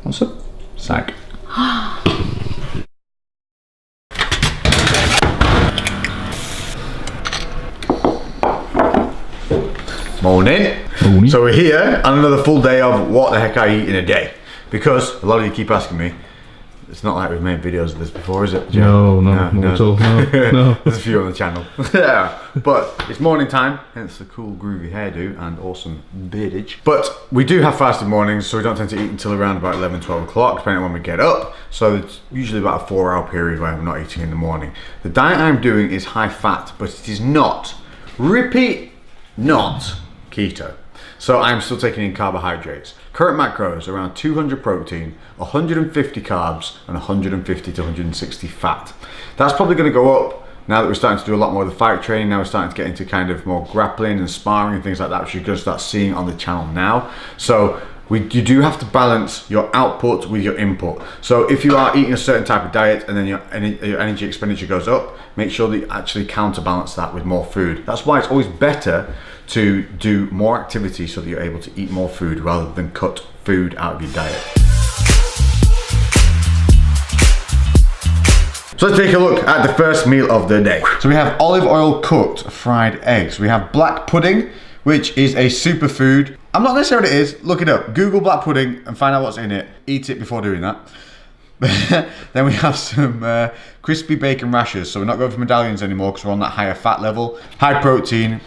What's up? Sack. Morning. Morning. So we're here on another full day of what the heck I eat in a day. Because a lot of you keep asking me, it's not like we've made videos of this before, is it? No, not at all. No. There's a few on the channel. Yeah. But it's morning time, hence the cool groovy hairdo and awesome beardage. But we do have fasted mornings, so we don't tend to eat until around about 11, 12 o'clock, depending on when we get up. So it's usually about a 4-hour period where I'm not eating in the morning. The diet I'm doing is high fat, but it is not, repeat, not keto. So I'm still taking in carbohydrates. Current macros around 200 protein, 150 carbs, and 150 to 160 fat. That's probably going to go up now that we're starting to do a lot more of the fight training. Now we're starting to get into kind of more grappling and sparring and things like that, which you're going to start seeing on the channel now. So you do have to balance your output with your input. So if you are eating a certain type of diet and then your energy expenditure goes up, make sure that you actually counterbalance that with more food. That's why it's always better to do more activity so that you're able to eat more food rather than cut food out of your diet. So let's take a look at the first meal of the day. So we have olive oil cooked fried eggs. We have black pudding, which is a superfood. I'm not necessarily what it is, look it up. Google black pudding and find out what's in it. Eat it before doing that. Then we have some crispy bacon rashers. So we're not going for medallions anymore because we're on that higher fat level. High protein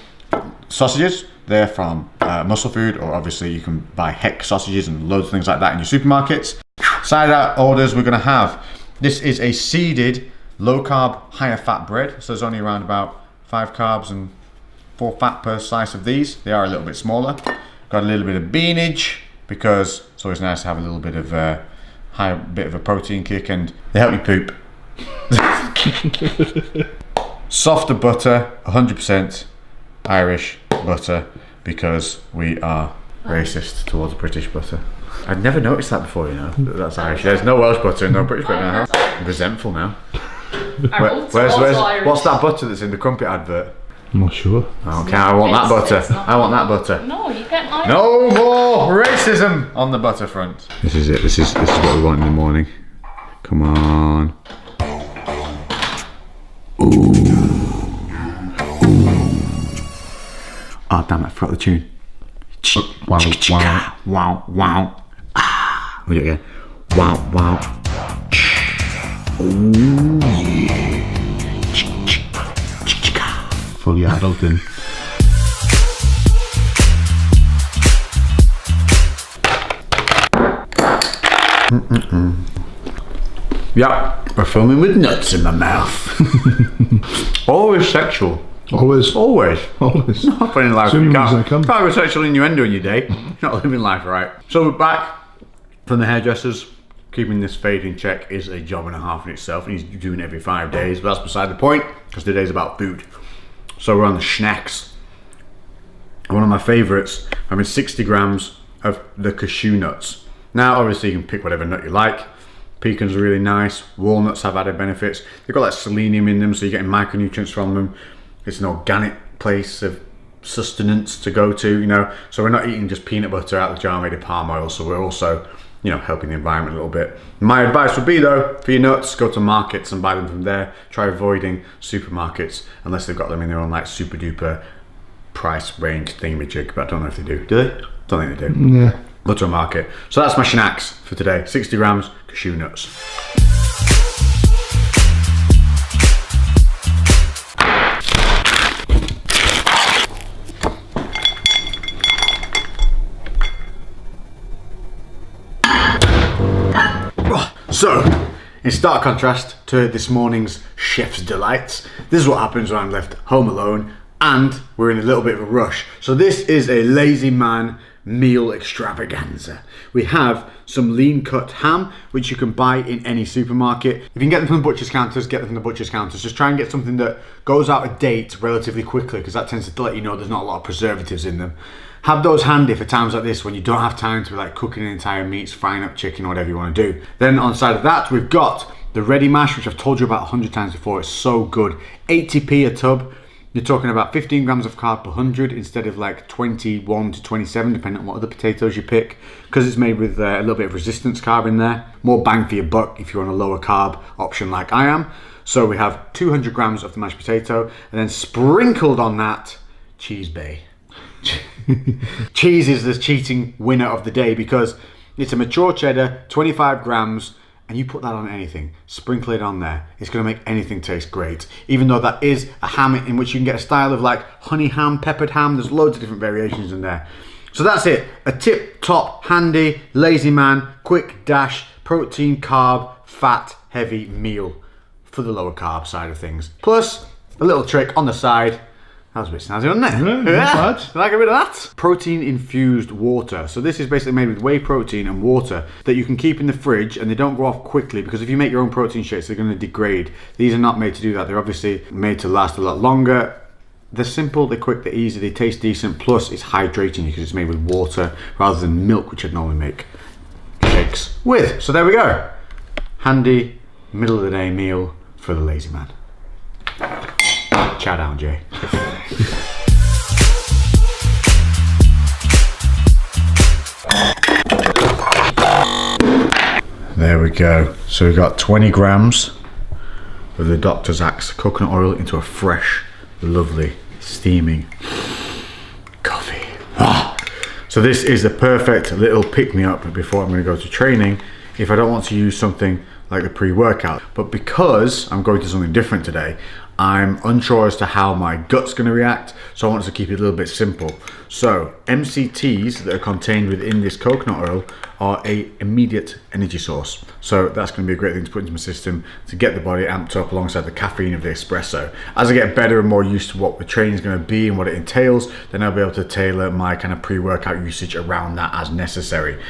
sausages. They're from Muscle Food, or obviously you can buy Heck sausages and loads of things like that in your supermarkets. Side out orders we're gonna have. This is a seeded, low carb, higher fat bread. So there's only around about 5 carbs and 4 fat per slice of these. They are a little bit smaller. Got a little bit of beanage because it's always nice to have a little bit of a protein kick, and they help you poop. Softer butter, 100% Irish butter, because we are racist towards British butter. I'd never noticed that before, you know. That's Irish. There's no Welsh butter and no British butter now. I'm resentful now. What's that butter that's in the crumpet advert? I'm not sure. Okay, I want that butter. I want that butter. No, you get mine. No more racism on the butter front. This is it. This is what we want in the morning. Come on. Ooh. Oh damn it! I forgot the tune. Wow, wow. Wow, wow. Ah, we'll do it again. Wow, wow. Ooh, yeah. Fully adulting. Yeah, we're filming with nuts in my mouth. Always sexual. Always. Not happening in life. You can't come. have a sexual innuendo in your day. You're not living life right. So we're back from the hairdressers. Keeping this fade in check is a job and a half in itself, and he's doing it every 5 days, but that's beside the point, because today's about food. So we're on the snacks. One of my favourites, having 60 grams of the cashew nuts. Now obviously you can pick whatever nut you like. Pecans are really nice, walnuts have added benefits. They've got like selenium in them, so you're getting micronutrients from them. It's an organic place of sustenance to go to, you know. So we're not eating just peanut butter out of the jar made of palm oil, so we're also, you know, helping the environment a little bit. My advice would be though, for your nuts, go to markets and buy them from there. Try avoiding supermarkets unless they've got them in their own like super duper price range thingamajig, but I don't know if they do. Do they? Don't think they do. Yeah. Go to a market. So that's my snacks for today. 60 grams cashew nuts. So, in stark contrast to this morning's chef's delights, this is what happens when I'm left home alone and we're in a little bit of a rush. So this is a lazy man meal extravaganza. We have some lean cut ham, which you can buy in any supermarket. If you can get them from the butcher's counters, get them from the butcher's counters. Just try and get something that goes out of date relatively quickly, because that tends to let you know there's not a lot of preservatives in them. Have those handy for times like this when you don't have time to be like cooking entire meats, frying up chicken, or whatever you want to do. Then on the side of that, we've got the ready mash, which I've told you about 100 times before. It's so good. 80p a tub. You're talking about 15 grams of carb per 100 instead of like 21 to 27, depending on what other potatoes you pick, because it's made with a little bit of resistance carb in there. More bang for your buck if you're on a lower carb option like I am. So we have 200 grams of the mashed potato, and then sprinkled on that, Cheese Bay. Cheese is the cheating winner of the day because it's a mature cheddar, 25 grams, and you put that on anything, sprinkle it on there, it's going to make anything taste great. Even though that is a ham in which you can get a style of like honey ham, peppered ham, there's loads of different variations in there. So that's it, a tip top, handy, lazy man, quick dash, protein, carb, fat, heavy meal for the lower carb side of things. Plus a little trick on the side. That was a bit snazzy, wasn't it? Yeah, not bad. Like a bit of that. Protein infused water. So this is basically made with whey protein and water that you can keep in the fridge, and they don't go off quickly because if you make your own protein shakes, they're going to degrade. These are not made to do that. They're obviously made to last a lot longer. They're simple, they're quick, they're easy, they taste decent. Plus it's hydrating because it's made with water rather than milk, which I'd normally make shakes with. So there we go. Handy, middle of the day meal for the lazy man. Chow down, Jay. There we go. So we've got 20 grams of the Dr. Zach's coconut oil into a fresh, lovely, steaming coffee. So this is the perfect little pick-me-up before I'm going to go to training if I don't want to use something like the pre-workout. But because I'm going to something different today, I'm unsure as to how my gut's going to react, so I wanted to keep it a little bit simple. So MCTs that are contained within this coconut oil are a immediate energy source. So that's going to be a great thing to put into my system to get the body amped up alongside the caffeine of the espresso. As I get better and more used to what the training is going to be and what it entails, then I'll be able to tailor my kind of pre-workout usage around that as necessary.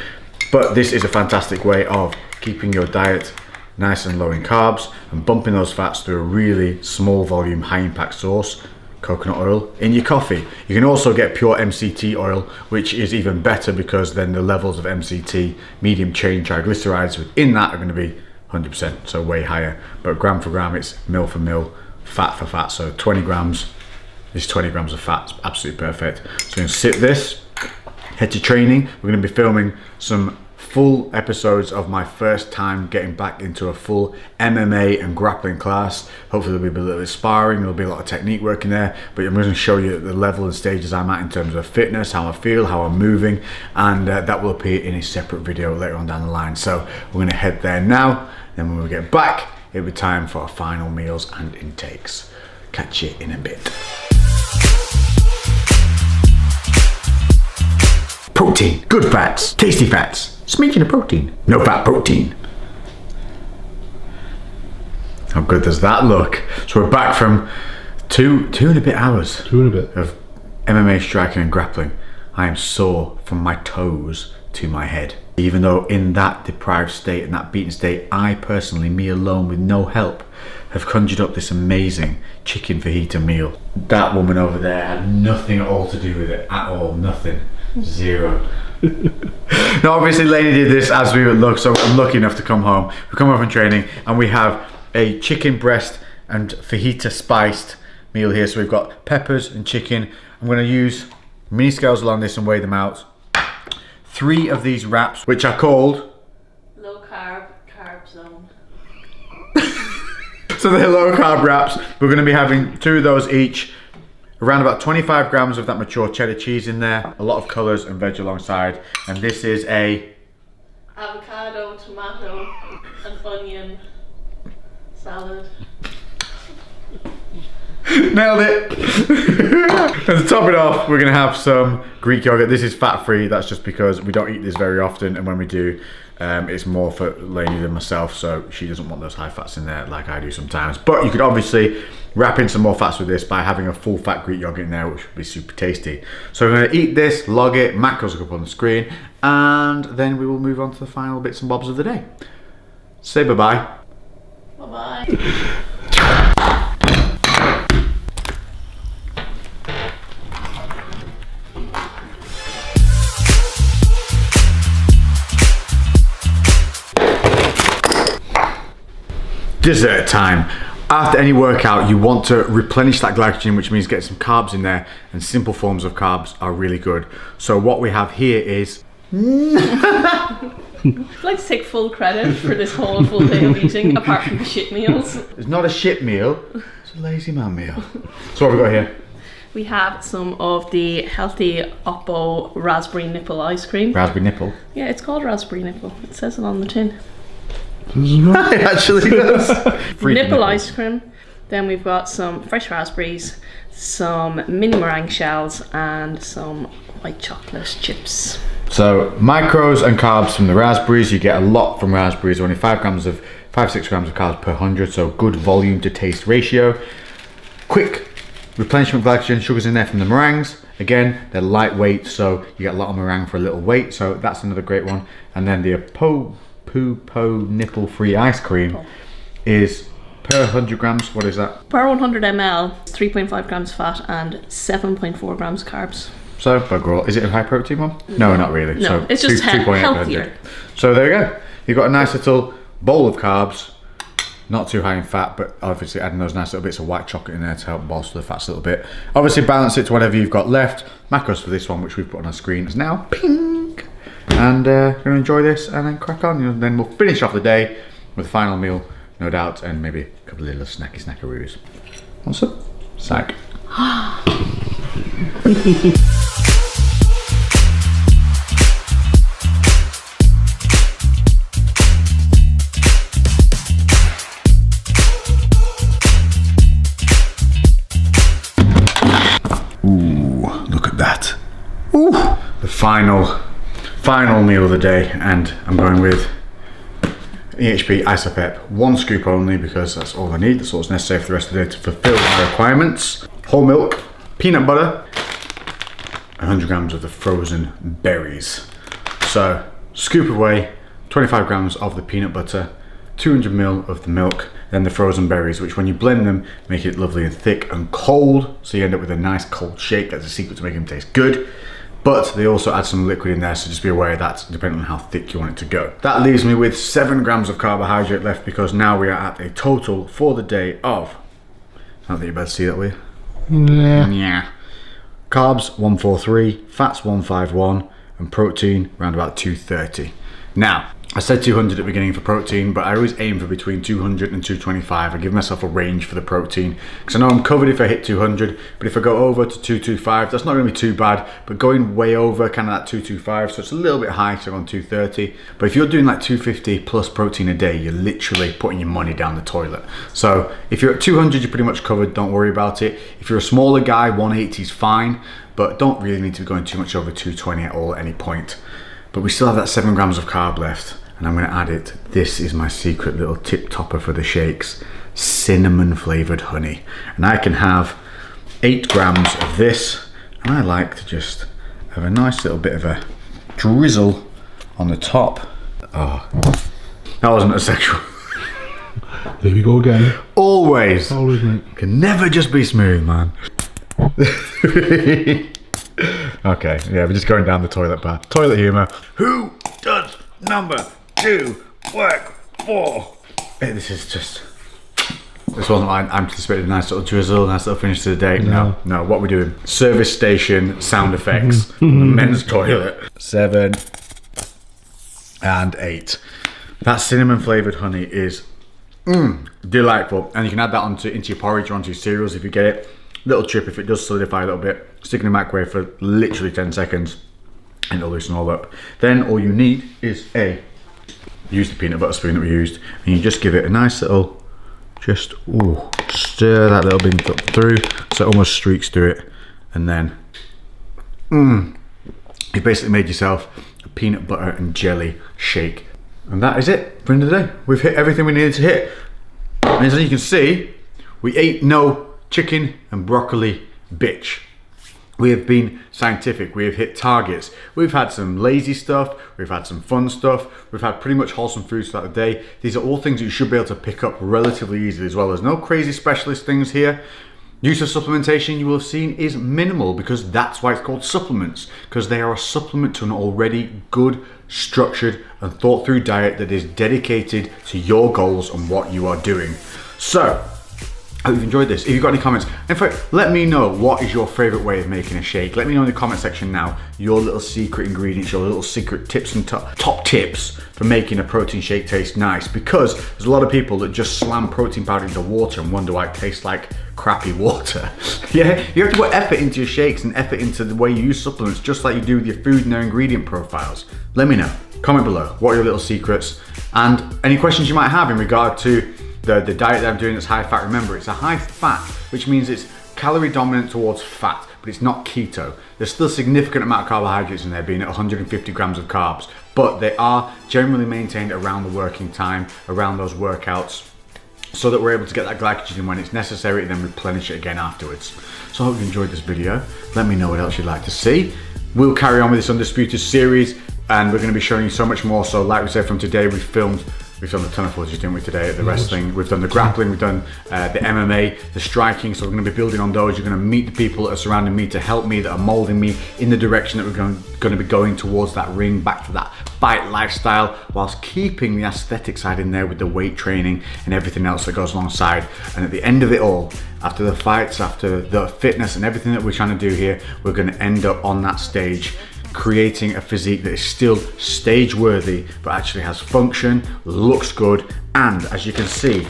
But this is a fantastic way of keeping your diet nice and low in carbs and bumping those fats through a really small volume, high impact source, coconut oil, in your coffee. You can also get pure MCT oil, which is even better because then the levels of MCT, medium chain triglycerides within that are going to be 100%, so way higher. But gram for gram, it's mil for mil, fat for fat. So 20 grams is 20 grams of fat. It's absolutely perfect. So you're going to sit this, head to training. We're going to be filming some full episodes of my first time getting back into a full MMA and grappling class. Hopefully there'll be a little bit of sparring, there'll be a lot of technique work in there, but I'm going to show you the level and stages I'm at in terms of fitness, how I feel, how I'm moving, and that will appear in a separate video later on down the line. So we're going to head there now, then when we get back, it'll be time for our final meals and intakes. Catch you in a bit. Protein, good fats, tasty fats, smidgen of protein, no fat protein. How good does that look? So we're back from two and a bit hours of MMA striking and grappling. I am sore from my toes to my head. Even though in that deprived state and that beaten state, I personally, me alone with no help, have conjured up this amazing chicken fajita meal. That woman over there had nothing at all to do with it, at all, nothing. Zero. Now obviously Lainey did this as we would look, so I'm lucky enough to come home. We come home from training and we have a chicken breast and fajita spiced meal here. So we've got peppers and chicken. I'm going to use mini scales along this and weigh them out. 3 of these wraps, which are called low carb zone. So they're low carb wraps. We're going to be having 2 of those each. Around about 25 grams of that mature cheddar cheese in there, a lot of colours and veg alongside, and this is a avocado, tomato and onion salad. Nailed it! And to top it off, we're going to have some Greek yogurt. This is fat free, that's just because we don't eat this very often, and when we do, it's more for Lainey than myself, so she doesn't want those high fats in there like I do sometimes. But you could obviously wrap in some more fats with this by having a full fat Greek yogurt in there, which would be super tasty. So we're going to eat this, log it, macros look up on the screen, and then we will move on to the final bits and bobs of the day. Say bye-bye. Bye-bye. Dessert time. after any workout, you want to replenish that glycogen, which means get some carbs in there, and simple forms of carbs are really good. So what we have here is I'd like to take full credit for this whole full day of eating, apart from the shit meals. it's not a shit meal, it's a lazy man meal. So what have we got here? We have some of the healthy Oppo raspberry nipple ice cream. Raspberry nipple. Yeah, it's called raspberry nipple. It says it on the tin. It actually does. Nipple ice cream. Then we've got some fresh raspberries, some mini meringue shells, and some white chocolate chips. So macros and carbs from the raspberries, you get a lot from raspberries, only 6 grams of carbs per 100, so good volume to taste ratio. Quick replenishment of glycogen, sugars in there from the meringues. Again, they're lightweight, so you get a lot of meringue for a little weight, so that's another great one. And then the Poo nipple free ice cream is per 100 grams, what is that? Per 100 ml, 3.5 grams fat and 7.4 grams carbs. So, bugger all. Is it a high protein one? No, not really. No, so it's just 2.8 per 100. healthier. So there you go. You've got a nice little bowl of carbs, not too high in fat, but obviously adding those nice little bits of white chocolate in there to help bolster the fats a little bit. Obviously balance it to whatever you've got left. Macros for this one, which we've put on our screen, is now pink. And we're going to enjoy this and then crack on. And then we'll finish off the day with a final meal, no doubt, and maybe a couple of little snackaroos. What's up? Sack. Ooh, look at that. Ooh. The final meal of the day, and I'm going with EHP Isopep, 1 scoop only because that's all I need. That's all that's necessary for the rest of the day to fulfill my requirements. Whole milk, peanut butter, 100 grams of the frozen berries. So scoop away 25 grams of the peanut butter, 200 ml of the milk, then the frozen berries, which when you blend them, make it lovely and thick and cold. So you end up with a nice cold shake. That's the secret to making them taste good. But they also add some liquid in there, so just be aware of that depending on how thick you want it to go. That leaves me with 7 grams of carbohydrate left because now we are at a total for the day of, I don't think you're about to see that, will you? Yeah. Carbs 143, fats 151, and protein around about 230. Now, I said 200 at the beginning for protein, but I always aim for between 200 and 225. I give myself a range for the protein because I know I'm covered if I hit 200, but if I go over to 225, that's not going to be too bad. But going way over kind of that 225, so it's a little bit high, so I'm on 230. But if you're doing like 250 plus protein a day, you're literally putting your money down the toilet. So if you're at 200, you're pretty much covered. Don't worry about it. If you're a smaller guy, 180 is fine, but don't really need to be going too much over 220 at all at any point. But we still have that 7 grams of carb left. And I'm going to add it. This is my secret little tip topper for the shakes, cinnamon flavored honey. And I can have 8 grams of this, and I like to just have a nice little bit of a drizzle on the top. Oh, that wasn't a sexual. There we go again. Always. Always, mate. Can never just be smooth, man. Okay, yeah, we're just going down the toilet path. Toilet humour. Who does number 2 work for? This wasn't I anticipated a nice little drizzle, nice little finish to the day. No, what we're doing. Service station sound effects from the men's toilet. 7 and 8. That cinnamon flavoured honey is delightful. And you can add that into your porridge or onto your cereals if you get it. Little chip if it does solidify a little bit. Stick in the microwave for literally 10 seconds and it'll loosen all up. Then all you need is use the peanut butter spoon that we used, and you just give it a nice little, stir that little bit up through so it almost streaks through it, and then you basically made yourself a peanut butter and jelly shake. And that is it for the end of the day. We've hit everything we needed to hit. And as you can see, we ate no chicken and broccoli bitch. We have been scientific, we have hit targets. We've had some lazy stuff, we've had some fun stuff, we've had pretty much wholesome foods throughout the day. These are all things that you should be able to pick up relatively easily as well. There's no crazy specialist things here. Use of supplementation, you will have seen, is minimal because that's why it's called supplements, because they are a supplement to an already good, structured and thought through diet that is dedicated to your goals and what you are doing. So, I hope you've enjoyed this. If you've got any comments, in fact, let me know what is your favorite way of making a shake. Let me know in the comment section now your little secret ingredients, your little secret tips and top tips for making a protein shake taste nice, because there's a lot of people that just slam protein powder into water and wonder why it tastes like crappy water. Yeah, you have to put effort into your shakes and effort into the way you use supplements, just like you do with your food and their ingredient profiles. Let me know. Comment below. What are your little secrets? And any questions you might have in regard to the diet that I'm doing that's high fat. Remember, it's a high fat, which means it's calorie dominant towards fat, but it's not keto. There's still a significant amount of carbohydrates in there, being at 150 grams of carbs, but they are generally maintained around the working time, around those workouts, so that we're able to get that glycogen when it's necessary and then replenish it again afterwards. So I hope you enjoyed this video. Let me know what else you'd like to see. We'll carry on with this Undisputed series, and we're going to be showing you so much more. So like we said, from today we've done a ton of footage, didn't we, today at the wrestling. We've done the grappling, we've done the MMA, the striking, so we're going to be building on those. You're going to meet the people that are surrounding me to help me, that are molding me in the direction that we're going to be going towards that ring, back to that fight lifestyle, whilst keeping the aesthetic side in there with the weight training and everything else that goes alongside. And at the end of it all, after the fights, after the fitness and everything that we're trying to do here, we're going to end up on that stage creating a physique that is still stage worthy, but actually has function, looks good, and as you can see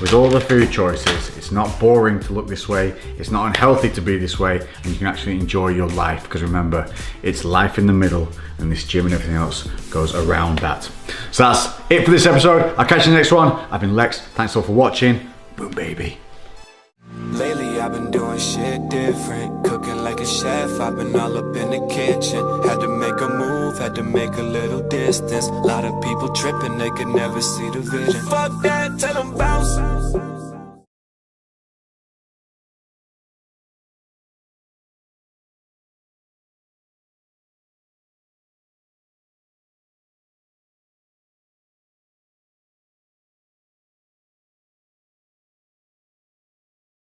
with all the food choices, it's not boring to look this way, it's not unhealthy to be this way, and you can actually enjoy your life, because remember, it's life in the middle, and this gym and everything else goes around that. So that's it for this episode. I'll catch you in the next one. I've been Lex, thanks all for watching. Boom baby. Lately I've been doing shit different, cooking like a chef, I've been all up in the kitchen. Had to make a move, had to make a little distance. A lot of people tripping, they could never see the vision. Fuck that, tell them bounce.